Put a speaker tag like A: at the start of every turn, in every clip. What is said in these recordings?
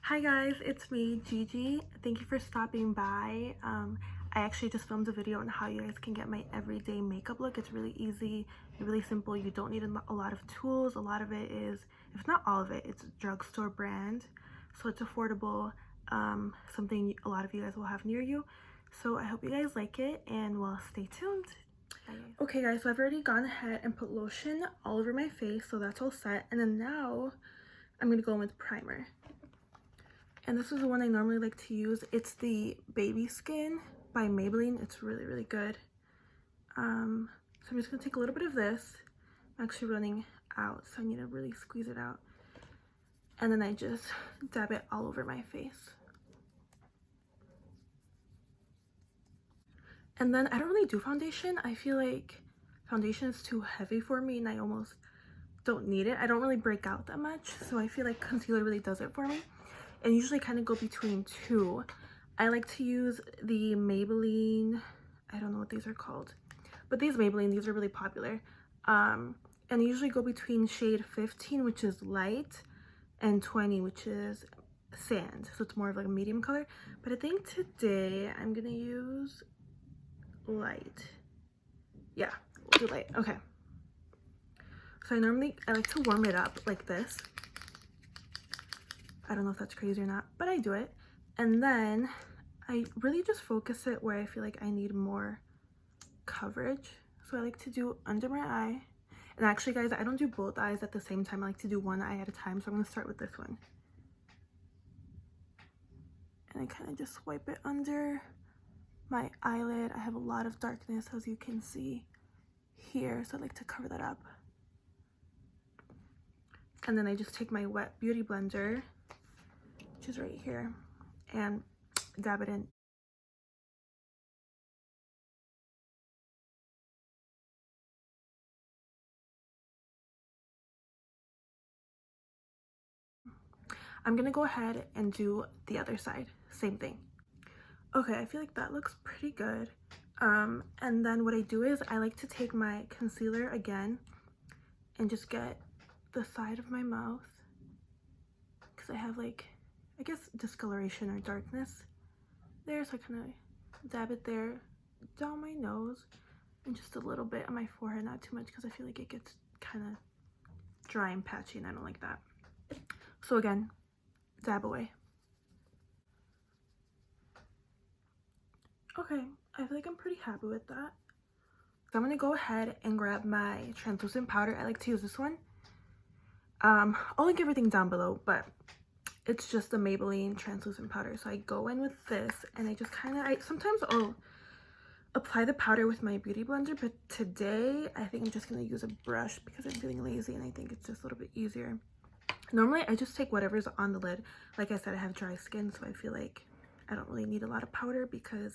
A: Hi guys, it's me, Gigi. Thank you for stopping by. I actually just filmed a video on how you guys can get my everyday makeup look. It's really easy, really simple. You don't need a lot of tools. A lot of it is, if not all of it, it's drugstore brand. So it's affordable, something a lot of you guys will have near you. So I hope you guys like it and well, stay tuned. Okay guys, so I've already gone ahead and put lotion all over my face, so that's all set. And then now I'm gonna go in with primer. And this is the one I normally like to use. It's the Baby Skin by Maybelline. It's really good. So I'm just gonna take a little bit of this. I'm actually running out, so I need to really squeeze it out. And then I just dab it all over my face. And then I don't really do foundation. I feel like foundation is too heavy for me and I almost don't need it. I don't really break out that much, so I feel like concealer really does it for me. And usually kind of go between two. I like to use the Maybelline, I don't know what these are called, but these Maybelline, these are really popular. And I usually go between shade 15, which is light, and 20, which is sand. So it's more of like a medium color. But I think today I'm gonna use light. Yeah, we'll do light. Okay. So I like to warm it up like this. I don't know if that's crazy or not, but I do it. And then I really just focus it where I feel like I need more coverage. So I like to do under my eye. And actually, guys, I don't do both eyes at the same time. I like to do one eye at a time. So I'm going to start with this one. And I kind of just swipe it under my eyelid. I have a lot of darkness, as you can see here. So I like to cover that up. And then I just take my wet beauty blender, which is right here, and dab it in. I'm gonna go ahead and do the other side, same thing. Okay, I feel like that looks pretty good. And then what I do is I like to take my concealer again and just get the side of my mouth because I have like, I guess, discoloration or darkness there, so I kind of dab it there, down my nose, and just a little bit on my forehead, not too much because I feel like it gets kind of dry and patchy and I don't like that. So again, dab away. Okay, I feel like I'm pretty happy with that. So I'm gonna go ahead and grab my translucent powder. I like to use this one. I'll link everything down below, but it's just the Maybelline translucent powder. So I go in with this and I just kind of, sometimes I'll apply the powder with my beauty blender, but today I think I'm just gonna use a brush because I'm feeling lazy and I think it's just a little bit easier. Normally I just take whatever's on the lid. Like I said, I have dry skin, so I feel like I don't really need a lot of powder because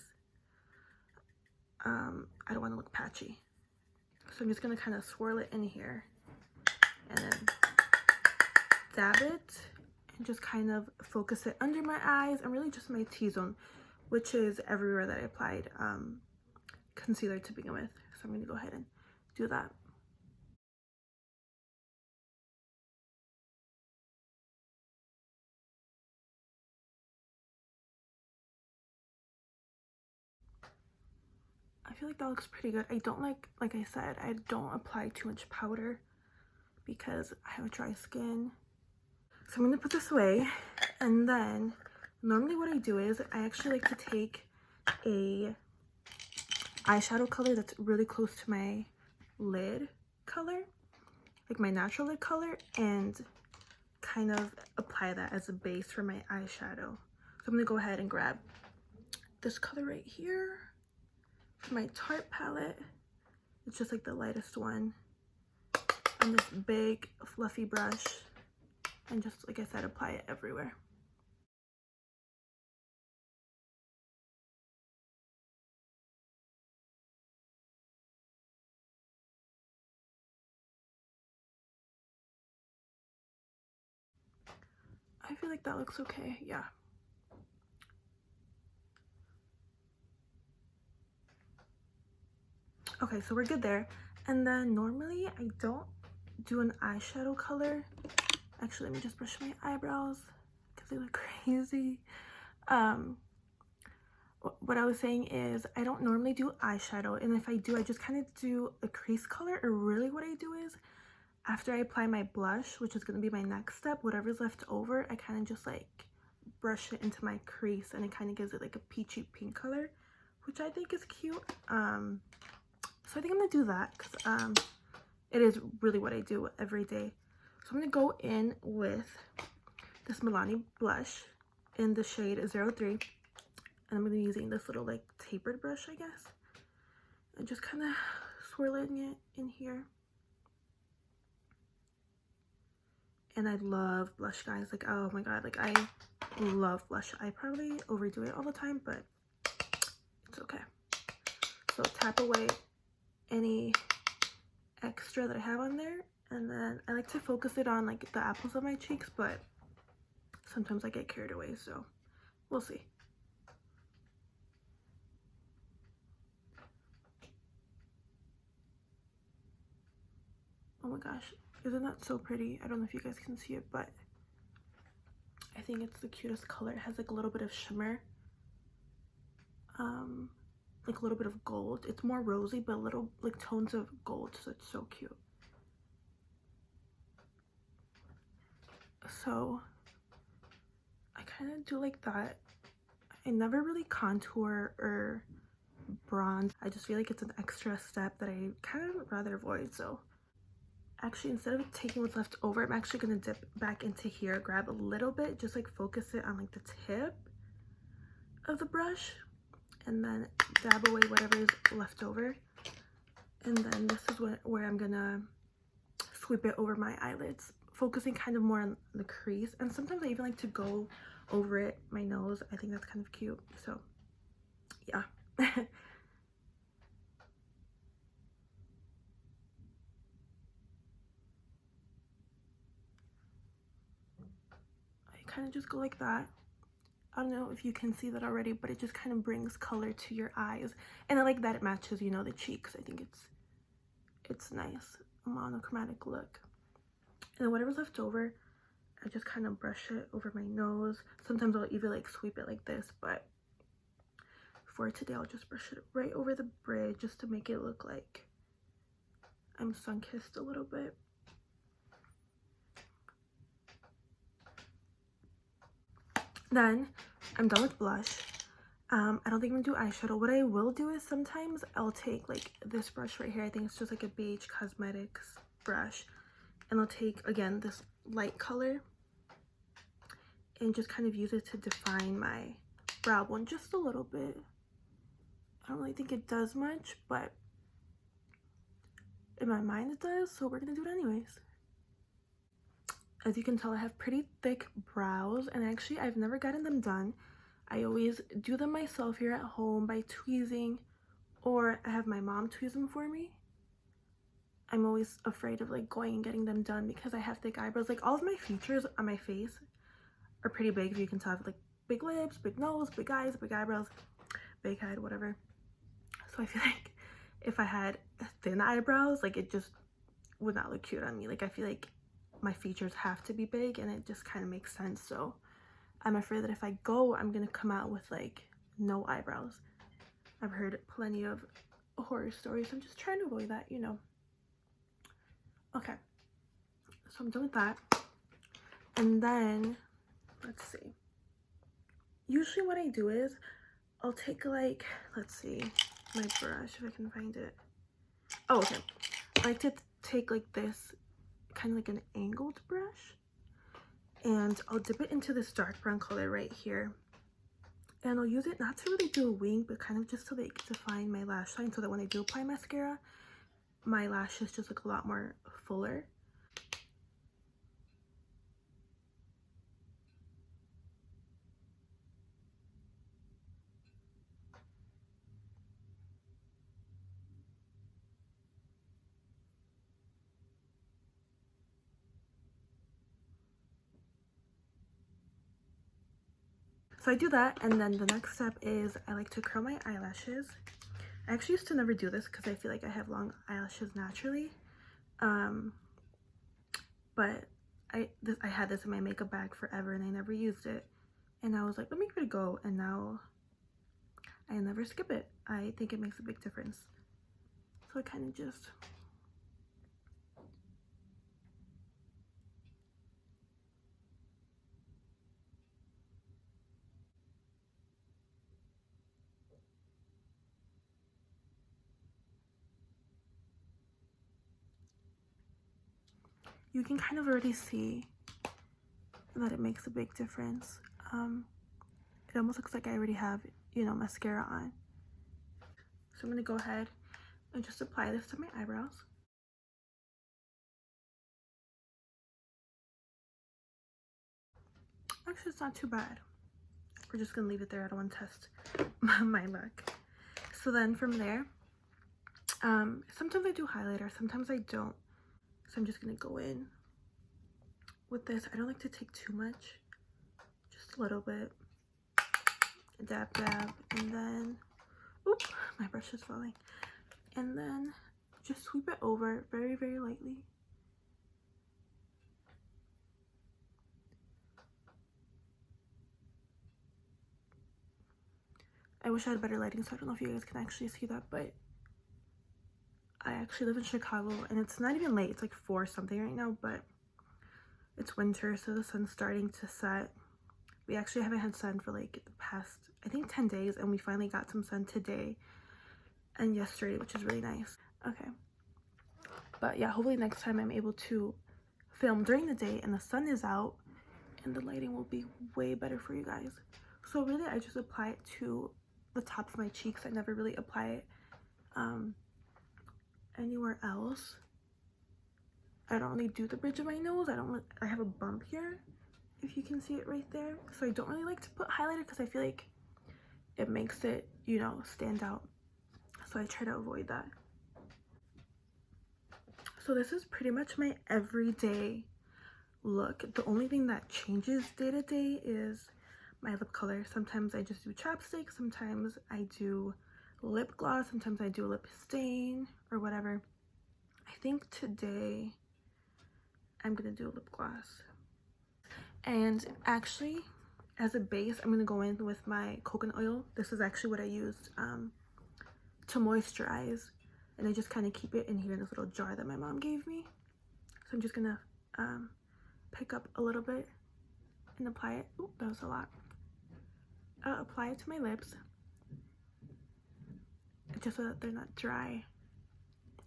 A: I don't want to look patchy. So I'm just gonna kind of swirl it in here and then dab it and just kind of focus it under my eyes and really just my T-zone, which is everywhere that I applied concealer to begin with. So I'm gonna go ahead and do that. I feel like that looks pretty good. I don't like I said, I don't apply too much powder because I have dry skin. So I'm gonna put this away, and then normally what I do is I actually like to take a eyeshadow color that's really close to my lid color, like my natural lid color, and kind of apply that as a base for my eyeshadow. So I'm gonna go ahead and grab this color right here for my Tarte palette. It's just like the lightest one, and this big fluffy brush, and just like I said, apply it everywhere. I feel like that looks okay, yeah. Okay, so we're good there. And then normally I don't do an eyeshadow color. Actually, let me just brush my eyebrows because they look crazy. What I was saying is I don't normally do eyeshadow, and if I do, I just kind of do a crease color. Or really what I do is after I apply my blush, which is going to be my next step, whatever's left over, I kind of just like brush it into my crease, and it kind of gives it like a peachy pink color, which I think is cute. So I think I'm gonna do that because it is really what I do every day. So I'm gonna go in with this Milani blush in the shade 03, and I'm gonna be using this little like tapered brush, I guess, and just kind of swirling it in here. And I love blush, guys. Like, oh my god, like I love blush. I probably overdo it all the time, but it's okay. So tap away any extra that I have on there, and then I like to focus it on like the apples of my cheeks, but sometimes I get carried away, so we'll see. Oh my gosh, isn't that so pretty? I don't know if you guys can see it, but I think it's the cutest color. It has like a little bit of shimmer, like a little bit of gold. It's more rosy, but a little like tones of gold, so it's so cute. So I kind of do like that. I never really contour or bronze. I just feel like it's an extra step that I kind of rather avoid. So actually, instead of taking what's left over, I'm actually going to dip back into here, grab a little bit, just like focus it on like the tip of the brush, and then dab away whatever is left over. And then this is where I'm gonna sweep it over my eyelids, focusing kind of more on the crease. And sometimes I even like to go over it, my nose. I think that's kind of cute. So yeah. I kind of just go like that. I don't know if you can see that already, but it just kind of brings color to your eyes. And I like that it matches, you know, the cheeks. I think it's nice, a monochromatic look. And then whatever's left over, I just kind of brush it over my nose. Sometimes I'll even like sweep it like this, but for today I'll just brush it right over the bridge just to make it look like I'm sun-kissed a little bit. Then I'm done with blush. I don't think I'm gonna do eyeshadow. What I will do is sometimes I'll take like this brush right here. I think it's just like a beige cosmetics brush, and I'll take again this light color and just kind of use it to define my brow bone just a little bit. I don't really think it does much, but in my mind it does, so we're gonna do it anyways. As you can tell, I have pretty thick brows, and actually I've never gotten them done. I always do them myself here at home by tweezing, or I have my mom tweeze them for me. I'm always afraid of like going and getting them done because I have thick eyebrows. Like all of my features on my face are pretty big, if you can tell. I have like big lips, big nose, big eyes, big eyebrows, big head, whatever. So I feel like if I had thin eyebrows, like it just would not look cute on me. Like I feel like my features have to be big, and it just kind of makes sense. So I'm afraid that if I go, I'm gonna come out with like no eyebrows. I've heard plenty of horror stories. I'm just trying to avoid that, you know. Okay, so I'm done with that. And then let's see, usually what I do is I'll take like, let's see, my brush, if I can find it. Oh, okay. I like to take like this kind of like an angled brush, and I'll dip it into this dark brown color right here, and I'll use it not to really do a wing, but kind of just to like define my lash line, so that when I do apply mascara, my lashes just look a lot more fuller. So I do that, and then the next step is I like to curl my eyelashes. I actually used to never do this because I feel like I have long eyelashes naturally, but I had this in my makeup bag forever and I never used it. And I was like, let me give it a go. And now I never skip it. I think it makes a big difference. So I kind of just... You can kind of already see that it makes a big difference. It almost looks like I already have, you know, mascara on. So I'm gonna go ahead and just apply this to my eyebrows. Actually, it's not too bad. We're just gonna leave it there. I don't want to test my look. So then from there, sometimes I do highlighter, sometimes I don't. So I'm just gonna go in with this. I don't like to take too much, just a little bit. Dab, dab, and then, oop, my brush is falling. And then just sweep it over very, very lightly. I wish I had better lighting, so I don't know if you guys can actually see that, but I actually live in Chicago and it's not even late. It's like 4 something right now, but it's winter, so the sun's starting to set. We actually haven't had sun for like the past, I think 10 days, and we finally got some sun today and yesterday, which is really nice. Okay, but yeah, hopefully next time I'm able to film during the day and the sun is out and the lighting will be way better for you guys. So really I just apply it to the top of my cheeks. I never really apply it anywhere else. I don't really do the bridge of my nose. I have a bump here, if you can see it right there. So I don't really like to put highlighter because I feel like it makes it, you know, stand out. So I try to avoid that. So this is pretty much my everyday look. The only thing that changes day to day is my lip color. Sometimes I just do chapstick, sometimes I do lip gloss, sometimes I do lip stain or whatever. I think today I'm gonna do a lip gloss. And actually, as a base, I'm gonna go in with my coconut oil. This is actually what I used to moisturize, and I just kind of keep it in here in this little jar that my mom gave me. So I'm just gonna pick up a little bit and apply it. Ooh, that was a lot. Apply it to my lips, just so that they're not dry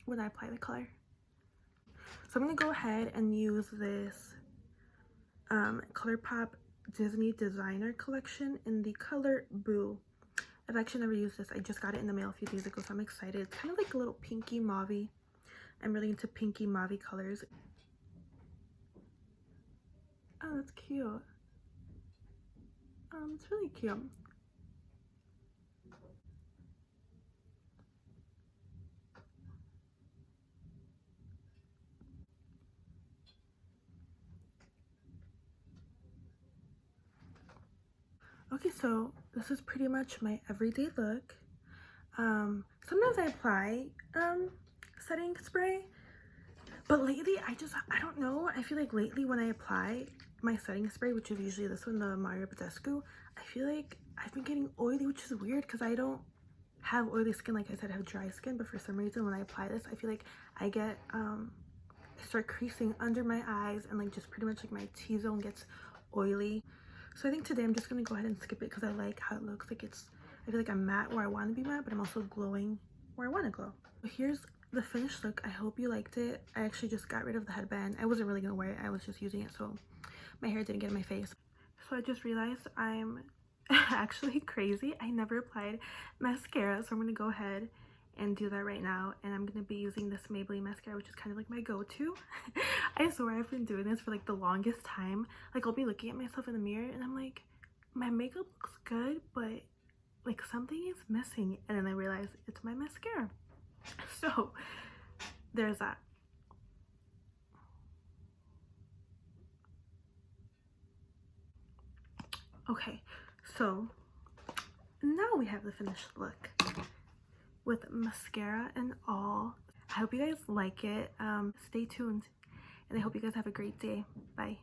A: when I apply the color. So I'm gonna go ahead and use this ColourPop Disney Designer Collection in the color Boo. I've actually never used this. I just got it in the mail a few days ago, so I'm excited. It's kind of like a little pinky mauve-y. I'm really into pinky mauve colors. Oh, that's cute. It's really cute. Okay, so this is pretty much my everyday look. Sometimes I apply setting spray, but lately I don't know. I feel like lately when I apply my setting spray, which is usually this one, the Mario Badescu, I feel like I've been getting oily, which is weird because I don't have oily skin. Like I said, I have dry skin, but for some reason when I apply this, I feel like I get I start creasing under my eyes, and like just pretty much like my T-zone gets oily. So I think today I'm just gonna go ahead and skip it because I like how it looks. Like I feel like I'm matte where I want to be matte, but I'm also glowing where I want to glow. So here's the finished look. I hope you liked it. I actually just got rid of the headband. I wasn't really gonna wear it. I was just using it so my hair didn't get in my face. So I just realized I'm actually crazy. I never applied mascara, so I'm gonna go ahead and do that right now, and I'm gonna be using this Maybelline mascara, which is kind of like my go-to. I swear I've been doing this for like the longest time. Like I'll be looking at myself in the mirror and I'm like, my makeup looks good, but like something is missing, and then I realize it's my mascara. So there's that. Okay, so now we have the finished look with mascara and all. I hope you guys like it. Stay tuned and I hope you guys have a great day. Bye.